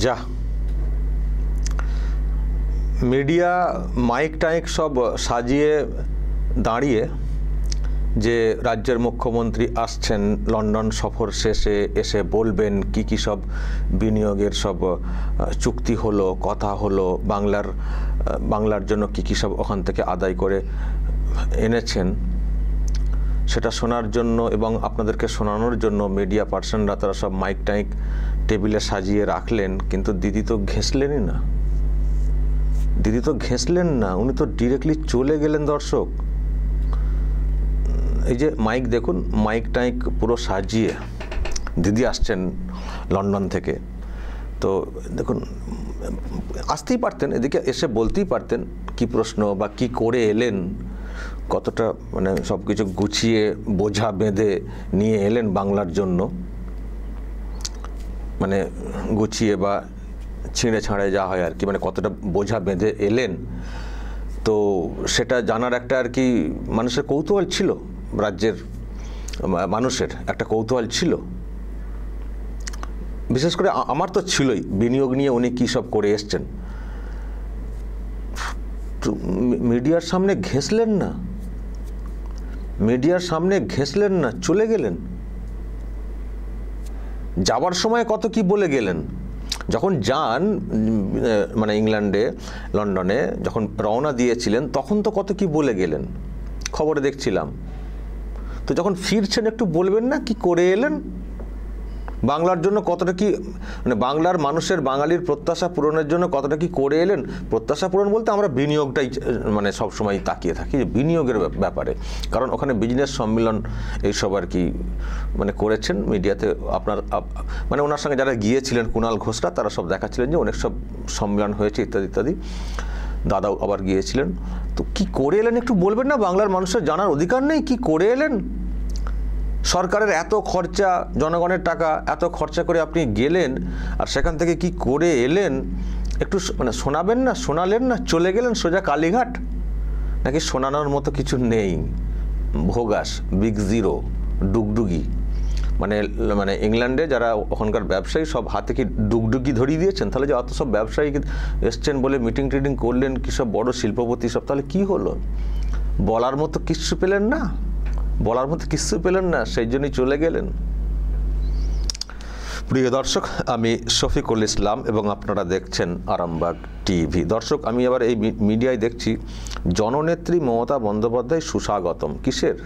যা media mic টাইক সব সাজিয়ে দাঁড়িয়ে যে রাজ্যের মুখ্যমন্ত্রী আসছেন লন্ডন সফর শেষে এসে বলবেন কি কি সব বিনিয়োগের সব চুক্তি হলো, কথা হলো, বাংলার জন্য কি কি সব ওখান থেকে আদায় করে এনেছেন, সেটা শোনার জন্য এবং আপনাদেরকে শোনানোর জন্য মিডিয়া পার্সনরা তারা সব মাইক টাইক টেবিলে সাজিয়ে রাখলেন। কিন্তু দিদি তো ঘেঁষলেনই না, দিদি তো ঘেঁষলেন না, উনি তো ডিরেক্টলি চলে গেলেন। দর্শক, এই যে মাইক দেখুন, মাইক টাইক পুরো সাজিয়ে দিদি আসছেন লন্ডন থেকে। তো দেখুন, আসতেই পারতেন, এদিকে এসে বলতেই পারতেন কি প্রশ্ন বা কি করে এলেন, কতটা মানে সব কিছু গুছিয়ে বোঝা বেঁধে নিয়ে এলেন বাংলার জন্য, মানে গুছিয়ে বা ছিঁড়ে ছাড়ে যা হয় আর কি, মানে কতটা বোঝা বেঁধে এলেন। তো সেটা জানার একটা আর কি মানুষের কৌতূহল ছিল, রাজ্যের মানুষের একটা কৌতূহল ছিল। বিশেষ করে আমার তো ছিলই, বিনিয়োগ নিয়ে উনি কী সব করে এসছেন। মিডিয়ার সামনে ঘেঁষলেন না, মিডিয়ার সামনে ঘেঁষলেন না, চলে গেলেন। যাওয়ার সময় কত কি বলে গেলেন, যখন যান মানে ইংল্যান্ডে লন্ডনে যখন রওনা দিয়েছিলেন তখন তো কত কি বলে গেলেন, খবরে দেখছিলাম। তো যখন ফিরছেন একটু বলবেন না কি করে এলেন, বাংলার জন্য কতটা কি, মানে বাংলার মানুষের বাঙালির প্রত্যাশা পূরণের জন্য কতটা কি করে এলেন। প্রত্যাশা পূরণ বলতে আমরা বিনিয়োগটাই মানে সবসময় তাকিয়ে থাকি যে বিনিয়োগের ব্যাপারে, কারণ ওখানে বিজনেস সম্মেলন এইসব আর কি মানে করেছেন মিডিয়াতে। আপনার মানে ওনার সঙ্গে যারা গিয়েছিলেন কুণাল ঘোষরা, তারা সব দেখাচ্ছিলেন যে অনেক সব সম্মেলন হয়েছে ইত্যাদি ইত্যাদি। দাদাও আবার গিয়েছিলেন। তো কি করে এলেন একটু বলবেন না, বাংলার মানুষের জানার অধিকার নেই কি করে এলেন। সরকারের এত খরচা, জনগণের টাকা এত খরচা করে আপনি গেলেন, আর সেখান থেকে কি করে এলেন একটু মানে শোনাবেন না, শোনালেন না, চলে গেলেন সোজা কালীঘাট। নাকি শোনানোর মতো কিছু নেই, ভোগাস, বিগ জিরো, ডুগডুগি, মানে মানে ইংল্যান্ডে যারা ওখানকার ব্যবসায়ী সব হাতে কি ডুগডুগি ধরিয়ে দিয়েছেন। তাহলে যে অত সব ব্যবসায়ী এসছেন বলে মিটিং টিটিং করলেন, কী সব বড় শিল্পপতি সব, তাহলে কি হলো, বলার মতো কিছু পেলেন না, বলার মতো কিছু পেলেন না, সেই জন্যই চলে গেলেন। প্রিয় দর্শক, আমি শফিকুল ইসলাম এবং আপনারা দেখছেন আরামবাগ টিভি। দর্শক, আমি আবার এই মিডিয়ায় দেখছি জননেত্রী মমতা বন্দ্যোপাধ্যায় সুস্বাগতম। কিসের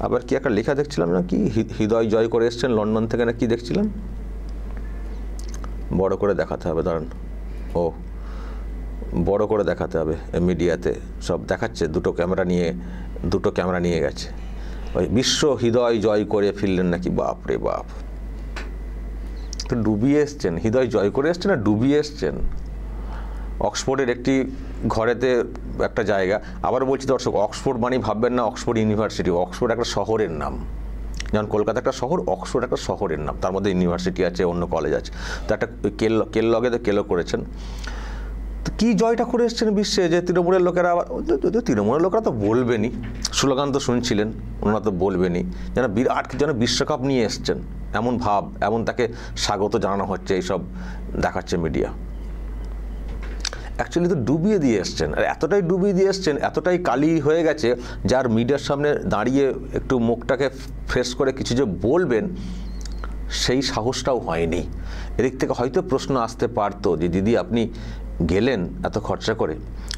আবার কি একটা লেখা দেখছিলাম না, কি হৃদয় জয় করে এসছেন লন্ডন থেকে না কি দেখছিলাম, বড় করে দেখাতে হবে, দাঁড়ান, ও বড় করে দেখাতে হবে মিডিয়াতে, সব দেখাচ্ছে, দুটো ক্যামেরা নিয়ে গেছে। ওই বিশ্ব হৃদয় জয় করে ফিরলেন নাকি, বাপ রে বাপ, তো ডুবিয়ে এসছেন, হৃদয় জয় করে এসছেন না ডুবিয়ে এসছেন। অক্সফোর্ডের একটি ঘরেতে একটা জায়গা, আবার বলছি দর্শক, অক্সফোর্ড মানে ভাববেন না অক্সফোর্ড ইউনিভার্সিটি, অক্সফোর্ড একটা শহরের নাম, যেমন কলকাতা একটা শহর, অক্সফোর্ড একটা শহরের নাম, তার মধ্যে ইউনিভার্সিটি আছে, অন্য কলেজ আছে। তো একটা কেল্লগে তো কেলো করেছেন। তো কী জয়টা করে এসছেন বিশ্বে, যে তৃণমূলের লোকেরা, আবার তৃণমূলের লোকেরা তো বলবেনই, স্লোগান তো শুনছিলেন, ওনারা তো বলবেনই, যেন বিরাট যেন বিশ্বকাপ নিয়ে এসছেন এমন ভাব, এমন তাকে স্বাগত জানানো হচ্ছে, এইসব দেখাচ্ছে মিডিয়া। অ্যাকচুয়ালি তো ডুবিয়ে দিয়ে এসছেন, আর এতটাই ডুবিয়ে দিয়ে এসছেন, এতটাই কালি হয়ে গেছে, যার মিডিয়ার সামনে দাঁড়িয়ে একটু মুখটাকে ফ্রেশ করে কিছু যে বলবেন সেই সাহসটাও হয়নি। এদিক থেকে হয়তো প্রশ্ন আসতে পারতো যে দিদি আপনি গেলেন এত খরচা করে,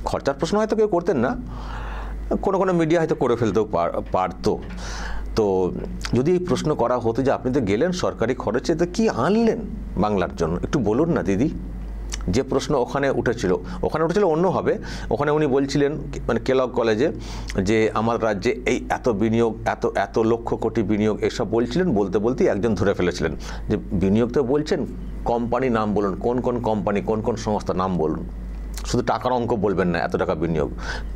খরচার প্রশ্ন হয়তো কেউ করতেন না, কোনো মিডিয়া হয়তো করে ফেলতেও পারতো। তো যদি এই প্রশ্ন করা হতো যে আপনি তো গেলেন সরকারি খরচে, তো কী আনলেন বাংলার জন্য একটু বলুন না দিদি। যে প্রশ্ন ওখানে উঠেছিল অন্যভাবে, ওখানে উনি বলছিলেন মানে কেলগ কলেজে যে আমার রাজ্যে এই এত বিনিয়োগ, এত লক্ষ কোটি বিনিয়োগ, এসব বলছিলেন, বলতে বলতেই একজন ধরে ফেলেছিলেন যে বিনিয়োগ তো বলছেন, কোম্পানি নাম বলুন, কোন কোন কোম্পানি, কোন কোন সংস্থার নাম বলুন, শুধু টাকার অঙ্ক বলবেন না, এত টাকা বিনিয়োগ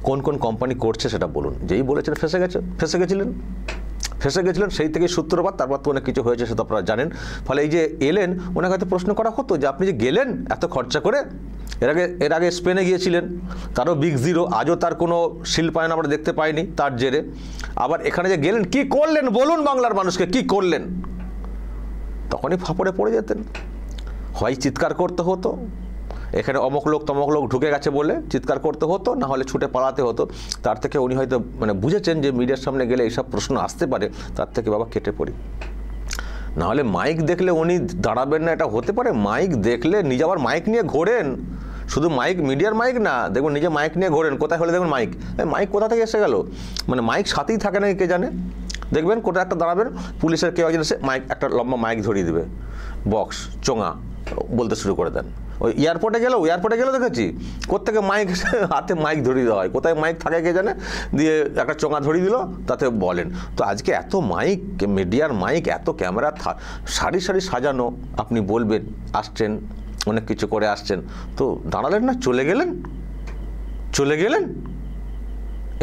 কোন কোন কোম্পানি করছে সেটা বলুন। যেই বলেছেন ফেসে গেছিলেন, সেই থেকে সূত্রপাত, তারপর তো অনেক কিছু হয়েছে সেটা আপনারা জানেন। ফলে এই যে এলেন, ওনাকে হয়তো প্রশ্ন করা হতো যে আপনি যে গেলেন এত খরচা করে, এর আগে স্পেনে গিয়েছিলেন, তারও বিগ জিরো, আজও তার কোনো শিল্পায়ন আমরা দেখতে পাইনি তার জেরে, আবার এখানে যে গেলেন কি করলেন বলুন বাংলার মানুষকে কি করলেন, তখনই ফাঁপড়ে পড়ে যেতেন। হয় চিৎকার করতে হতো, এখানে অমুক লোক তমক লোক ঢুকে গেছে বলে চিৎকার করতে হতো, না হলে ছুটে পালাতে হতো। তার থেকে উনি হয়তো মানে বুঝেছেন যে মিডিয়ার সামনে গেলে এইসব প্রশ্ন আসতে পারে, তার থেকে বাবা কেটে পড়ি। নাহলে মাইক দেখলে উনি দাঁড়াবেন না, এটা হতে পারে? মাইক দেখলে নিজে আবার মাইক নিয়ে ঘোরেন, শুধু মাইক মিডিয়ার মাইক না, দেখুন নিজে মাইক নিয়ে ঘোরেন, কোথায় হলে দেখুন মাইক, মাইক কোথা থেকে এসে গেল? মানে মাইক সাথেই থাকে না, কে জানে। দেখবেন কোথায় একটা দাঁড়াবেন, পুলিশের কেউ একজন এসে মাইক, একটা লম্বা মাইক ধরিয়ে দেবে, বক্স চোঙা বলতে শুরু করে দেন। ওই এয়ারপোর্টে গেলেও দেখেছি কোত্থেকে মাইক হাতে মাইক ধরিয়ে দেওয়া হয়, কোথায় মাইক থাকে কে জানে, দিয়ে একটা চোঙা ধরিয়ে দিল, তাতে বলেন। তো আজকে এত মাইক, মিডিয়ার মাইক, এত ক্যামেরা, সারি সারি সাজানো, আপনি বলবেন আসছেন, অনেক কিছু করে আসছেন, তো দাঁড়ালেন না, চলে গেলেন।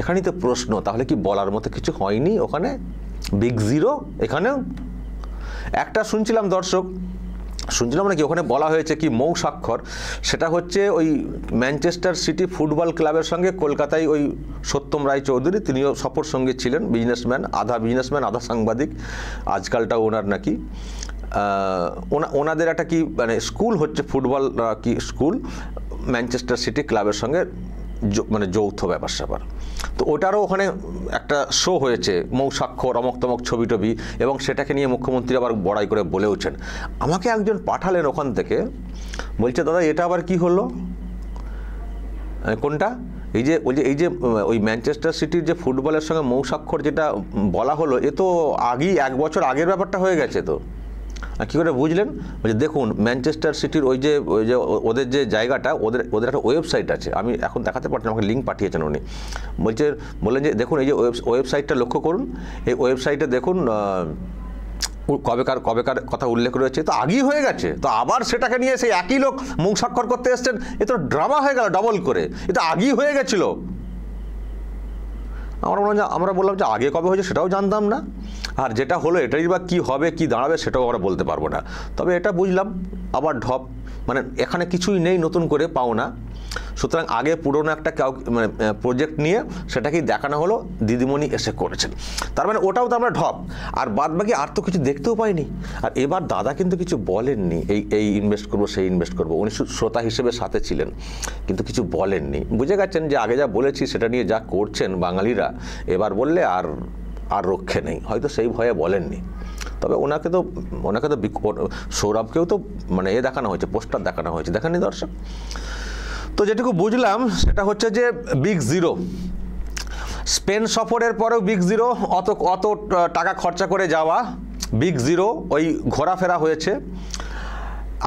এখানেই তো প্রশ্ন, তাহলে কি বলার মতো কিছু হয়নি ওখানে? বিগ জিরো এখানেও। একটা শুনছিলাম নাকি ওখানে বলা হয়েছে কি মৌ স্বাক্ষর, সেটা হচ্ছে ওই ম্যানচেস্টার সিটি ফুটবল ক্লাবের সঙ্গে কলকাতায় ওই সত্যম রায়চৌধুরী, তিনিও সফর সঙ্গে ছিলেন, বিজনেসম্যান, আধা সাংবাদিক, আজকালটা ওনার নাকি ওনাদের একটা কি মানে স্কুল হচ্ছে, ফুটবল কি স্কুল, ম্যানচেস্টার সিটি ক্লাবের সঙ্গে মানে যৌথ ব্যাপার স্যাপার। তো ওটারও ওখানে একটা শো হয়েছে, মৌ স্বাক্ষর, অমক তমক ছবি টবি, এবং সেটাকে নিয়ে মুখ্যমন্ত্রী আবার বড়াই করে বলেওছেন। আমাকে একজন পাঠালেন ওখান থেকে, বলছে দাদা এটা আবার কি হলো? কোনটা? এই যে ওই ম্যানচেস্টার সিটির যে ফুটবলের সঙ্গে মৌ স্বাক্ষর যেটা বলা হলো, এ তো আগেই 1 বছর আগের ব্যাপারটা হয়ে গেছে। তো কী করে বুঝলেন? বলছে দেখুন ম্যানচেস্টার সিটির ওই যে ওদের যে জায়গাটা, ওদের একটা ওয়েবসাইট আছে, আমি এখন দেখাতে পারছি, আমাকে লিঙ্ক পাঠিয়েছেন উনি। বললেন যে দেখুন এই যে ওয়েবসাইটটা লক্ষ্য করুন, এই ওয়েবসাইটে দেখুন কবেকার কথা উল্লেখ রয়েছে, তো আগেই হয়ে গেছে। তো আবার সেটাকে নিয়ে সেই একই লোক মুখ স্বাক্ষর করতে এসছেন, এ তো ড্রামা হয়ে গেল ডবল করে, এ তো আগেই হয়ে গেছিল। আমরা বললাম যে আগে কবে হয়েছে সেটাও জানতাম না, আর যেটা হলো এটাই বা কী হবে, কি দাঁড়াবে, সেটাও আমরা বলতে পারবো না। তবে এটা বুঝলাম আবার ঢপ, মানে এখানে কিছুই নেই নতুন করে পাওনা। সুতরাং আগে পুরনো একটা মানে প্রজেক্ট নিয়ে সেটাকেই দেখানো হলো, দিদিমণি এসে করেছেন, তার মানে ওটাও তো আমরা ঢপ। আর বাদ বাকি আর তো কিছু দেখতেও পাইনি। আর এবার দাদা কিন্তু কিছু বলেননি, এই ইনভেস্ট করবো, সেই ইনভেস্ট করবো, উনি শ্রোতা হিসেবে সাথে ছিলেন, কিন্তু কিছু বলেননি। বুঝে গেছেন যে আগে যা বলেছি সেটা নিয়ে যা করছেন বাঙালিরা, এবার বললে আর রক্ষে নেই, হয়তো সেই ভয়ে বলেননি। তবে ওনাকে তো সৌরভকেও তো মানে দেখানো হয়েছে, পোস্টার দেখানো হয়েছে, দেখেননি দর্শক? তো যেটুকু বুঝলাম সেটা হচ্ছে যে বিগ জিরো, স্পেন সফরের পরেও বিগ জিরো, অত টাকা খরচা করে যাওয়া, বিগ জিরো, ওই ঘোরাফেরা হয়েছে।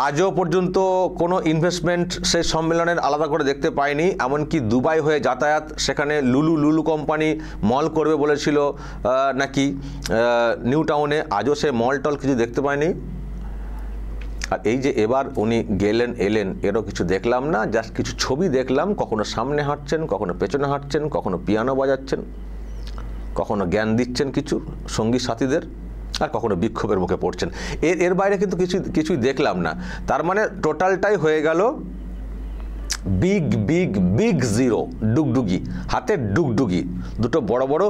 আজও পর্যন্ত কোনো ইনভেস্টমেন্ট সেই সম্মেলনের আলাদা করে দেখতে পাইনি। এমনকি দুবাই হয়ে যাতায়াত, সেখানে লুলু কোম্পানি মল করবে বলেছিল নাকি নিউ টাউনে, আজও সে মল টল কিছু দেখতে পাইনি। আর এই যে এবার উনি এলেন, এরও কিছু দেখলাম না, জাস্ট কিছু ছবি দেখলাম, কখনো সামনে হাঁটছেন, কখনো পেছনে হাঁটছেন, কখনো পিয়ানো বাজাচ্ছেন, কখনো জ্ঞান দিচ্ছেন কিছু সঙ্গী সাথীদের, আর কখনো বিক্ষোভের মুখে পড়ছেন। এর বাইরে কিন্তু কিছুই দেখলাম না। তার মানে টোটালটাই হয়ে গেল বিগ জিরো, ডুগডুগি, হাতে ডুগডুগি, দুটো বড় বড়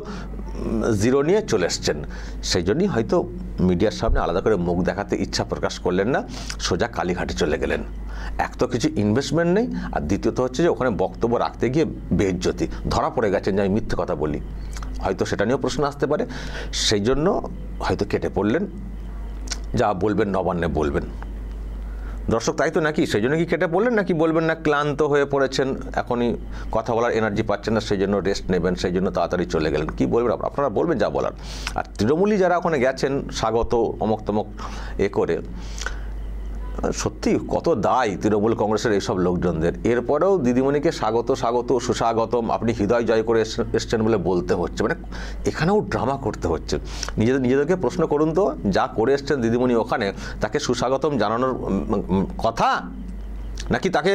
জিরো নিয়ে চলে এসছেন। সেই জন্যই হয়তো মিডিয়ার সামনে আলাদা করে মুখ দেখাতে ইচ্ছা প্রকাশ করলেন না, সোজা কালীঘাটে চলে গেলেন। এক তো কিছু ইনভেস্টমেন্ট নেই, আর দ্বিতীয়ত হচ্ছে যে ওখানে বক্তব্য রাখতে গিয়ে বেইজ্জতি, ধরা পড়ে গেছেন যে আমি মিথ্যে কথা বলি, হয়তো সেটা নিয়েও প্রশ্ন আসতে পারে, সেই জন্য হয়তো কেটে পড়লেন, যা বলবেন নবান্নে বলবেন। দর্শক তাই তো নাকি? সেই জন্য কি কেটে পড়লেন, নাকি বলবেন না ক্লান্ত হয়ে পড়েছেন, এখনই কথা বলার এনার্জি পাচ্ছেন না, সেই জন্য রেস্ট নেবেন, সেই জন্য তাড়াতাড়ি চলে গেলেন? কি বলবেন আপনারা? বলবেন যা বলার। আর তৃণমূলী যারা ওখানে গেছেন স্বাগত অমক তমক করে, সত্যি কত দায় তৃণমূল কংগ্রেসের এইসব লোকজনদের। এরপরেও দিদিমণিকে স্বাগত সুস্বাগতম, আপনি হৃদয় জয় করে এসছেন বলে বলতে হচ্ছে, মানে এখানেও ড্রামা করতে হচ্ছে। নিজেদেরকে প্রশ্ন করুন তো, যা করে এসছেন দিদিমণি ওখানে, তাকে সুস্বাগতম জানানোর কথা নাকি তাকে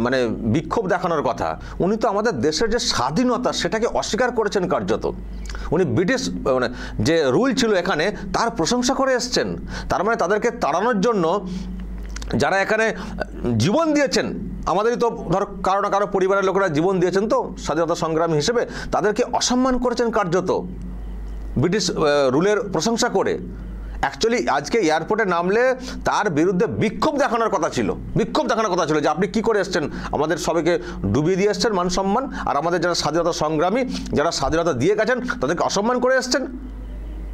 মানে বিক্ষোভ দেখানোর কথা? উনি তো আমাদের দেশের যে স্বাধীনতা সেটাকে অস্বীকার করেছেন কার্যত। উনি ব্রিটিশ মানে যে রুল ছিল এখানে তার প্রশংসা করে এসছেন। তার মানে তাদেরকে তাড়ানোর জন্য যারা এখানে জীবন দিয়েছেন, আমাদেরই তো ধরো কারো না কারো পরিবারের লোকেরা জীবন দিয়েছেন তো স্বাধীনতা সংগ্রামী হিসেবে, তাদেরকে অসম্মান করেছেন কার্যত ব্রিটিশ রুলের প্রশংসা করে। অ্যাকচুয়ালি আজকে এয়ারপোর্টে নামলে তার বিরুদ্ধে বিক্ষোভ দেখানোর কথা ছিল, যে আপনি কি করে এসছেন, আমাদের সবাইকে ডুবিয়ে দিয়ে এসছেন মান সম্মান, আর আমাদের যারা স্বাধীনতা সংগ্রামী, যারা স্বাধীনতা দিয়ে গেছেন তাদেরকে অসম্মান করে এসছেন।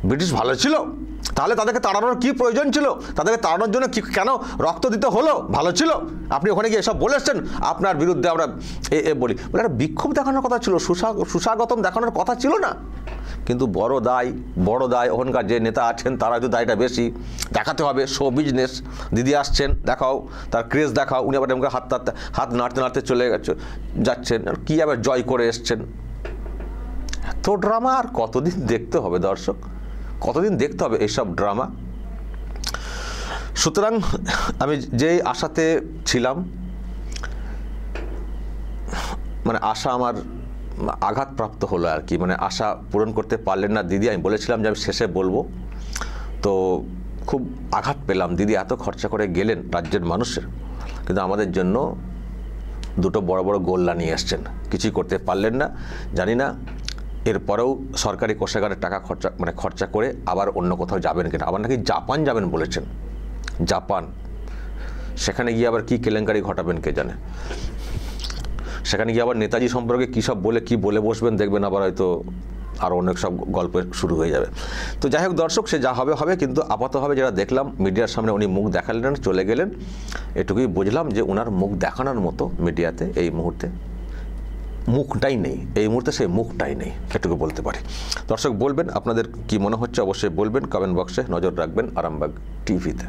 ব্রিটিশ ভালো ছিল? তাহলে তাদেরকে তাড়ানোর কি প্রয়োজন ছিল? তাদেরকে তাড়ানোর জন্য কি কেন রক্ত দিতে হলো? ভালো ছিল? আপনি ওখানে গিয়ে এসব বলে এসছেন আপনার বিরুদ্ধে আমরা বলি বলে একটা বিক্ষোভ দেখানোর কথা ছিল, সুস্বাগতম দেখানোর কথা ছিল না? কিন্তু বড় দায় ওখানকার যে নেতা আছেন তারা হয়তো দায়টা বেশি দেখাতে হবে, শো বিজনেস। দিদি আসছেন, দেখাও, তার ক্রেজ দেখাও। উনি আবার এমনি হাত নাড়তে চলে যাচ্ছেন, কী আবার জয় করে এসছেন। এত ড্রামা আর কতদিন দেখতে হবে দর্শক, কতদিন দেখতে হবে এইসব ড্রামা? সুতরাং আমি যেই আশাতে ছিলাম, মানে আশা আমার আঘাতপ্রাপ্ত হলো আর কি, মানে আশা পূরণ করতে পারলেন না দিদি। আমি বলেছিলাম যে আমি শেষে বলবো, তো খুব আঘাত পেলাম। দিদি এত খরচা করে গেলেন রাজ্যের মানুষের, কিন্তু আমাদের জন্য দুটো বড় বড় গোল্লা নিয়ে এসছেন, কিছুই করতে পারলেন না। জানি না এরপরেও সরকারি কোষাগারের টাকা খরচা করে আবার অন্য কোথাও যাবেন কিনা। আবার নাকি জাপান যাবেন বলেছেন, জাপান। সেখানে গিয়ে আবার কি কেলেঙ্কারি ঘটাবেন কে জানে। সেখানে গিয়ে আবার নেতাজি সম্পর্কে কী সব কি বলে বসবেন, দেখবেন আবার হয়তো আরও অনেক সব গল্প শুরু হয়ে যাবে। তো যাই হোক দর্শক, সে যা হবে, কিন্তু আপাতভাবে যারা দেখলাম মিডিয়ার সামনে উনি মুখ দেখালেন, চলে গেলেন, এটুকুই বুঝলাম যে ওনার মুখ দেখানোর মতো মিডিয়াতে এই মুহূর্তে মুখটাই নেই, এই মুহূর্তে সেই মুখটাই নেই, এটুকু বলতে পারি। দর্শক বলবেন আপনাদের কি মনে হচ্ছে, অবশ্যই বলবেন কমেন্ট বক্সে। নজর রাখবেন আরামবাগ টিভিতে।